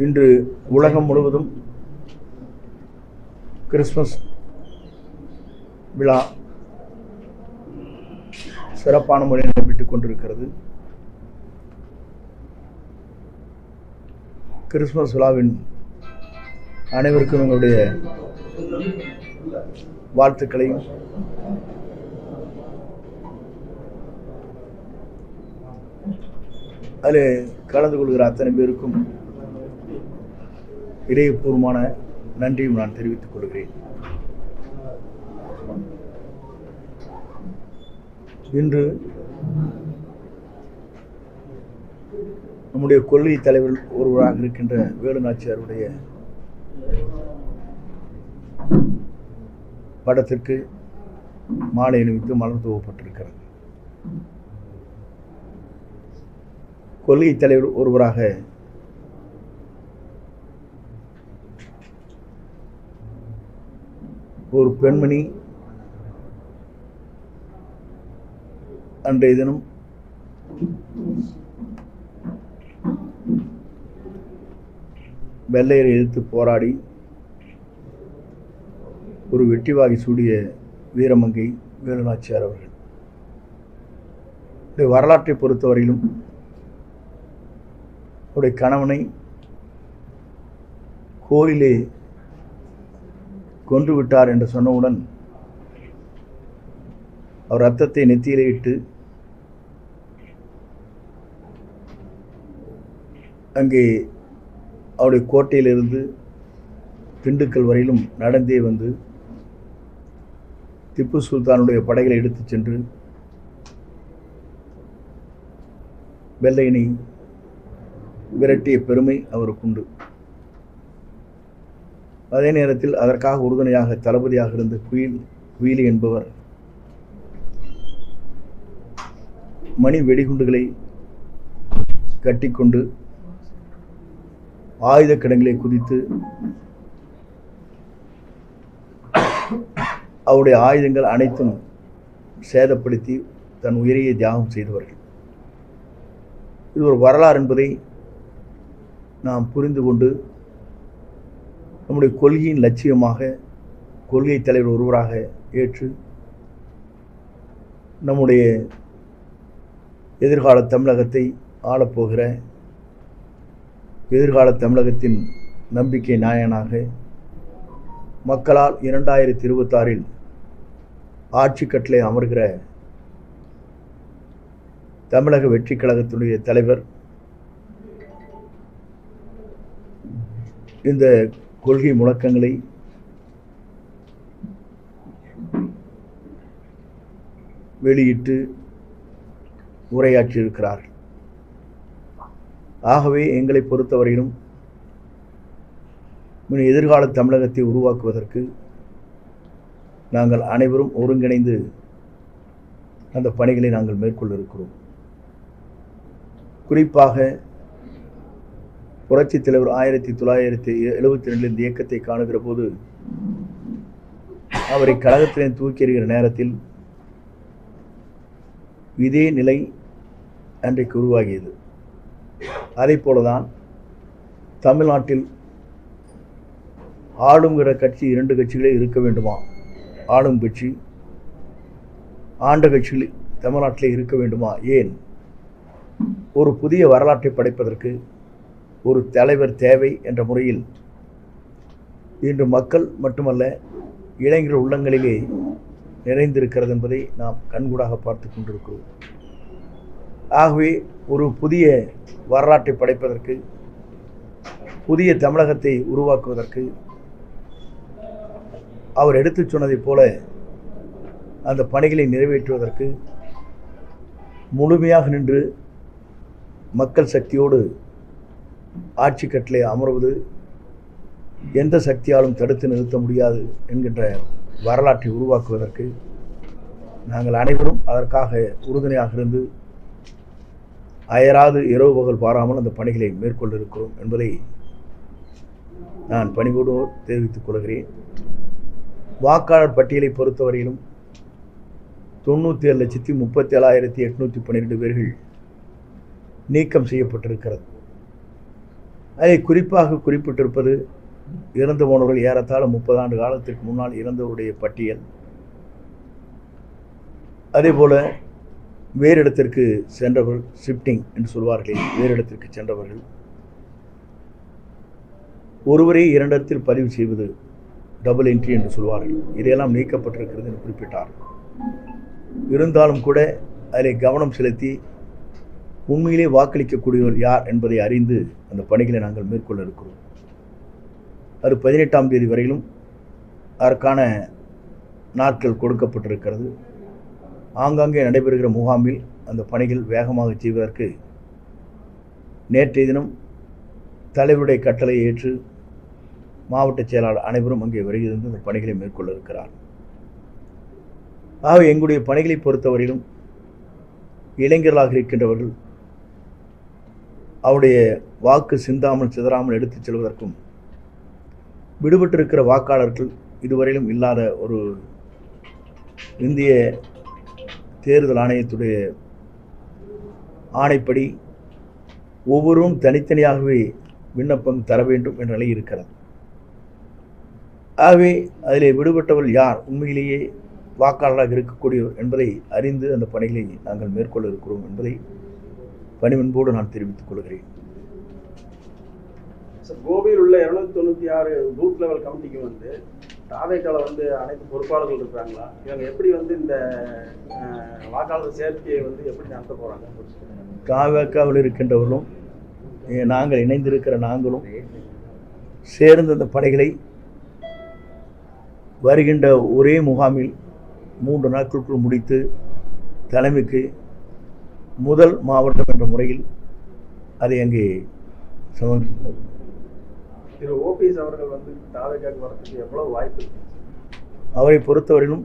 இன்று உலகம் முழுவதும் கிறிஸ்மஸ் விழா சிறப்பான முறையில் நடைபெற்றுக் கொண்டிருக்கிறது. கிறிஸ்மஸ் விழாவின் அனைவருக்கும் எங்களுடைய வாழ்த்துக்களையும் அதில் கலந்து கொள்கிற அத்தனை பேருக்கும் இதயபூர்வமான நன்றியும் நான் தெரிவித்துக் கொள்கிறேன். இன்று நம்முடைய கொள்கை தலைவர் ஒருவராக இருக்கின்ற வேலு நாச்சியாருடைய படத்திற்கு மாலை அணிவித்து மலர் தூவப்பட்டிருக்கிறது. கொள்கை தலைவர் ஒருவராக ஒரு பெண்மணி அன்றைய தினம் வெள்ளையரை எதிர்த்து போராடி ஒரு வெற்றிவாகி சூடிய வீரமங்கை வேலு நாச்சியார் அவர்கள். வரலாற்றை பொறுத்தவரையிலும் அவருடைய கணவனை கோயிலே கொன்று விட்டார் என்று சொன்னவுடன் அவர் ரத்தத்தை நெத்தியிலே இட்டு அங்கே அவருடைய கோட்டையிலிருந்து திண்டுக்கல் வரையிலும் நடந்தே வந்து திப்பு சுல்தானுடைய படைகளை எடுத்துச் சென்று வெள்ளையனை விரட்டிய பெருமை அவருக்குண்டு. அதே நேரத்தில் அதற்காக உறுதுணையாக தளபதியாக இருந்த குயிலி என்பவர் மணி வெடிகுண்டுகளை கட்டிக்கொண்டு ஆயுத கிடங்களை குதித்து அவருடைய ஆயுதங்கள் அனைத்தும் சேதப்படுத்தி தன் உயிரையை தியாகம் செய்தவர்கள். இது ஒரு வரலாறு என்பதை நாம் புரிந்து கொண்டு நம்முடைய கொள்கையின் லட்சியமாக கொள்கை தலைவர் ஒருவராக ஏற்று நம்முடைய எதிர்கால தமிழகத்தை ஆளப்போகிற எதிர்கால தமிழகத்தின் நம்பிக்கை நாயகனாக மக்களால் 2026 ஆட்சி கட்டளை அமர்கிற தமிழக வெற்றி கழகத்தினுடைய தலைவர் இந்த கொள்கை முழக்கங்களை வெளியிட்டு உரையாற்றியிருக்கிறார். ஆகவே எங்களை பொறுத்தவரையிலும் எதிர்கால தமிழகத்தை உருவாக்குவதற்கு நாங்கள் அனைவரும் ஒருங்கிணைந்து அந்த பணிகளை நாங்கள் மேற்கொள்ள இருக்கிறோம். குறிப்பாக புரட்சித் தலைவர் 1972 இந்த இயக்கத்தை காணுகிற போது அவரை கழகத்திலே தூக்கி எறிகிற நேரத்தில் இதே நிலை அன்றைக்கு உருவாகியது. அதே போலதான் தமிழ்நாட்டில் ஆளுங்கிற கட்சி 2 கட்சிகளே இருக்க வேண்டுமா, ஆளும் கட்சி ஆண்ட கட்சிகள் தமிழ்நாட்டிலே இருக்க வேண்டுமா, ஏன் ஒரு புதிய வரலாற்றை படைப்பதற்கு ஒரு தலைவர் தேவை என்ற முறையில் இன்று மக்கள் மட்டுமல்ல இளைஞர் உள்ளங்களிலே நிறைந்திருக்கிறது என்பதை நாம் கண்கூடாக பார்த்து கொண்டிருக்கிறோம். ஆகவே ஒரு புதிய வரலாற்றை படைப்பதற்கு புதிய தமிழகத்தை உருவாக்குவதற்கு அவர் எடுத்துச் சொன்னதைப் போல அந்த பணிகளை நிறைவேற்றுவதற்கு முழுமையாக நின்று மக்கள் சக்தியோடு ஆட்சி கட்டளை அமர்வது எந்த சக்தியாலும் தடுத்து நிறுத்த முடியாது என்கின்ற வரலாற்றை உருவாக்குவதற்கு நாங்கள் அனைவரும் அதற்காக உறுதுணையாக இருந்து அயராது இரவு பகல் பாராமல் அந்த பணிகளை மேற்கொள்ள இருக்கிறோம் என்பதை நான் பணிவோடு தெரிவித்துக் கொள்கிறேன். வாக்காளர் பட்டியலை பொறுத்தவரையிலும் 97,37,812 பேர்கள் நீக்கம் செய்யப்பட்டிருக்கிறது. அதை குறிப்பாக குறிப்பிட்டிருப்பது இறந்து போனவர்கள் ஏறத்தாழ 30 ஆண்டு காலத்திற்கு முன்னால் இறந்தவருடைய பட்டியல். அதே போல வேறு இடத்திற்கு சென்றவர்கள், ஷிஃப்டிங் என்று சொல்வார்கள், வேறு இடத்திற்கு சென்றவர்கள், ஒருவரே 2 இடத்தில் பதிவு செய்வது டபுள் என்ட்ரி என்று சொல்வார்கள், இதையெல்லாம் நீக்கப்பட்டிருக்கிறது என்று குறிப்பிட்டார். இருந்தாலும் கூட அதில் கவனம் செலுத்தி உண்மையிலே வாக்களிக்கக்கூடியவர் யார் என்பதை அறிந்து அந்த பணிகளை நாங்கள் மேற்கொள்ள இருக்கிறோம். அது 18ஆம் தேதி வரையிலும் அதற்கான நாட்கள் கொடுக்கப்பட்டிருக்கிறது. ஆங்காங்கே நடைபெறுகிற முகாமில் அந்த பணிகள் வேகமாக செய்வதற்கு நேற்றைய தினம் தலைவருடைய கட்டளையை ஏற்று மாவட்ட செயலாளர் அனைவரும் அங்கே வருகிறது அந்த பணிகளை மேற்கொள்ள இருக்கிறார். ஆகவே எங்களுடைய பணிகளை பொறுத்தவரையிலும் இளைஞர்களாக இருக்கின்றவர்கள் அவருடைய வாக்கு சிந்தாமல் சிதறாமல் எடுத்துச் செல்வதற்கும், விடுபட்டிருக்கிற வாக்காளர்கள் இதுவரையிலும் இல்லாத ஒரு இந்திய தேர்தல் ஆணையத்துடைய ஆணைப்படி ஒவ்வொருவரும் தனித்தனியாகவே விண்ணப்பம் தர வேண்டும் என்ற நிலை இருக்கிறது. ஆகவே அதில் விடுபட்டவர்கள் யார் உண்மையிலேயே வாக்காளராக இருக்கக்கூடியவர் என்பதை அறிந்து அந்த பணிகளை நாங்கள் மேற்கொள்ள இருக்கிறோம் என்பதை பணிவன்போடு நான் தெரிவித்துக் கொள்கிறேன். கோவையில் உள்ள 296 பூத் லெவல் கமிட்டிக்கு தாவேக்கால அனைத்து பொறுப்பாளர்கள் இருக்கிறாங்களா? இவங்க எப்படி இந்த வாக்காளர் சேர்க்கையை எப்படி நடத்த போறாங்க? தாவேக்காவில் இருக்கின்றவர்களும் நாங்கள் இணைந்திருக்கிற நாங்களும் சேர்ந்து அந்த பணிகளை வருகின்ற ஒரே முகாமில் 3 நாட்களுக்குள் முடித்து தலைமைக்கு முதல் மாவட்டம் என்ற முறையில் அதை அங்கே சமர்ப்பிப்போம். திரு ஓபிஎஸ் அவர்கள் தாவேக்காவுக்கு வரதுக்கு எவ்வளவு வாய்ப்பு? அவரை பொறுத்தவரையிலும்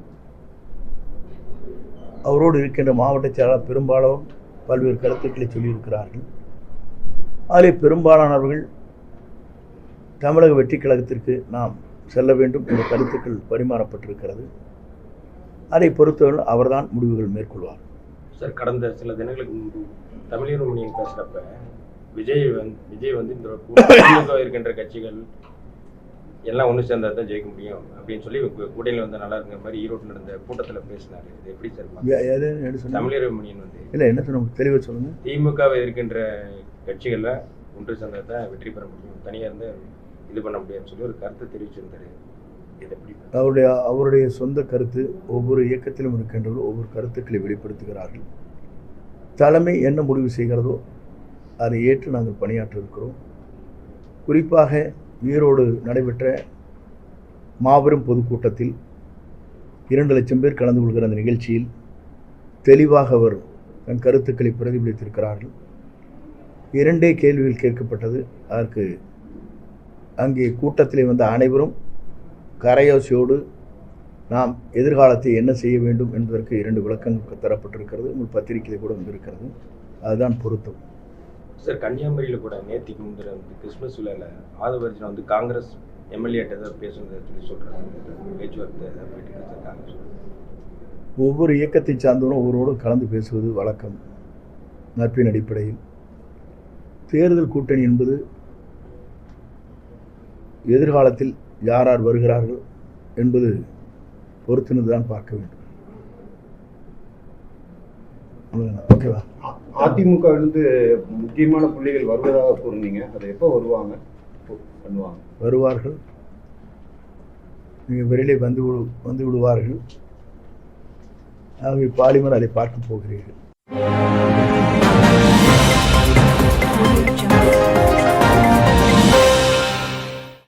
அவரோடு இருக்கின்ற மாவட்ட செயலாளர் பெரும்பாலும் பல்வேறு கருத்துக்களை சொல்லியிருக்கிறார்கள். அதில் பெரும்பாலானவர்கள் தமிழக வெற்றி கழகத்திற்கு நாம் செல்ல வேண்டும் என்ற கருத்துக்கள் பரிமாறப்பட்டிருக்கிறது. அதை பொறுத்தவரை அவர்தான் முடிவுகள் மேற்கொள்வார். சார், கடந்த சில தினங்களுக்கு முன்பு தமிழர் மணியன் பேசுகிறப்ப விஜய் இந்த திமுக இருக்கின்ற கட்சிகள் எல்லாம் ஒன்று சேர்ந்தா தான் ஜெயிக்க முடியும் அப்படின்னு சொல்லி கூட்டணியில் நல்லா இருக்கிற மாதிரி ஈரோட்டில் நடந்த கூட்டத்தில் பேசினார். இது எப்படி சார்? தமிழர் மணியன் இல்லை என்ன சொன்ன தெளிவாக சொல்லுங்க. திமுக இருக்கின்ற கட்சிகளில் ஒன்று சேர்ந்தா தான் வெற்றி பெற முடியும், தனியாக இருந்து இது பண்ண முடியாதுன்னு சொல்லி ஒரு கருத்தை தெரிவிச்சிருந்தாரு. இது எப்படி? அவருடைய சொந்த கருத்து. ஒவ்வொரு இயக்கத்திலும் இருக்கின்றவர்கள் ஒவ்வொரு கருத்துக்களை வெளிப்படுத்துகிறார்கள். தலைமை என்ன முடிவு செய்கிறதோ அதை ஏற்று நாங்கள் பணியாற்ற இருக்கிறோம். குறிப்பாக ஈரோடு நடைபெற்ற மாபெரும் பொதுக்கூட்டத்தில் 2 லட்சம் பேர் கலந்து கொள்கிற அந்த நிகழ்ச்சியில் தெளிவாக அவர் தன் கருத்துக்களை பிரதிபலித்திருக்கிறார்கள். 2 கேள்விகள் கேட்கப்பட்டது. அதற்கு அங்கே கூட்டத்திலே அனைவரும் கரையோசையோடு நாம் எதிர்காலத்தை என்ன செய்ய வேண்டும் என்பதற்கு 2 விளக்கங்கள் தரப்பட்டிருக்கிறது. உங்கள் பத்திரிகையில் கூட வந்திருக்கிறது. அதுதான் பொருத்தம். சார், கன்னியாகுமரியில் கூட நேற்றுக்கு முந்திர கிறிஸ்மஸ் விழாவில் ஆதவர்ஜன் காங்கிரஸ் எம்எல்ஏட்ட ஏதாவது பேசுனதை சொல்லி சொல்கிறாங்க. பேச்சுவார்த்தை ஏதாவது போயிட்டு சார் காங்கிரஸ்? ஒவ்வொரு இயக்கத்தை சார்ந்தவரும் ஒவ்வொருவரோடு கலந்து பேசுவது வழக்கம், நட்பின் அடிப்படையில். தேர்தல் கூட்டணி என்பது எதிர்காலத்தில் யார் யார் வருகிறார்கள் என்பது பொறுத்திருந்து தான் பார்க்க வேண்டும். ஓகேவா? அதிமுகவிலிருந்து முக்கியமான புள்ளிகள் வருவதாக கூறுனீங்க. அதை எப்போ பண்ணுவாங்க? வருவார்கள், மிக விரைவில் வந்து விடுவார்கள். ஆகவே பாலிமர் அதை பார்க்க போகிறீர்கள்.